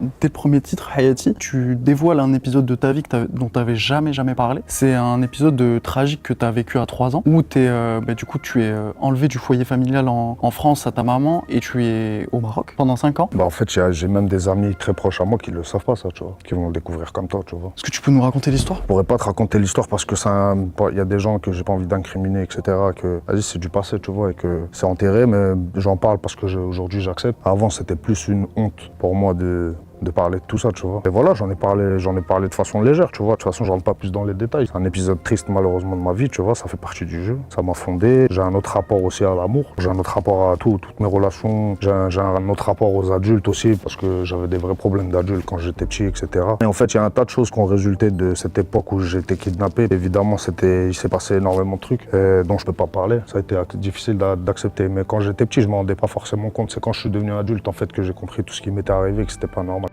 Dès le premier titre, Hayati, tu dévoiles un épisode de ta vie dont tu n'avais jamais parlé. C'est un épisode tragique que tu as vécu à 3 ans, où du coup, tu es enlevé du foyer familial en France à ta maman et tu es au Maroc pendant 5 ans. Bah en fait, j'ai même des amis très proches à moi qui le savent pas ça, tu vois, qui vont le découvrir comme toi, tu vois. Est-ce que tu peux nous raconter l'histoire? Je pourrais pas te raconter l'histoire parce que il y a des gens que j'ai pas envie d'incriminer, etc. Que, vas-y, c'est du passé, tu vois, et que c'est enterré, mais j'en parle parce que aujourd'hui j'accepte. Avant, c'était plus une honte pour moi de parler de tout ça, tu vois. Et voilà, j'en ai parlé de façon légère, tu vois. De toute façon, je rentre pas plus dans les détails. C'est un épisode triste, malheureusement, de ma vie, tu vois. Ça fait partie du jeu. Ça m'a fondé. J'ai un autre rapport aussi à l'amour. J'ai un autre rapport à toutes mes relations. J'ai un autre rapport aux adultes aussi, parce que j'avais des vrais problèmes d'adulte quand j'étais petit, etc. Et en fait, il y a un tas de choses qui ont résulté de cette époque où j'ai été kidnappé. Évidemment, il s'est passé énormément de trucs dont je peux pas parler. Ça a été difficile d'accepter. Mais quand j'étais petit, je m'en rendais pas forcément compte. C'est quand je suis devenu adulte, en fait, que j'ai compris tout ce qui m'était arrivé, que c'était pas normal.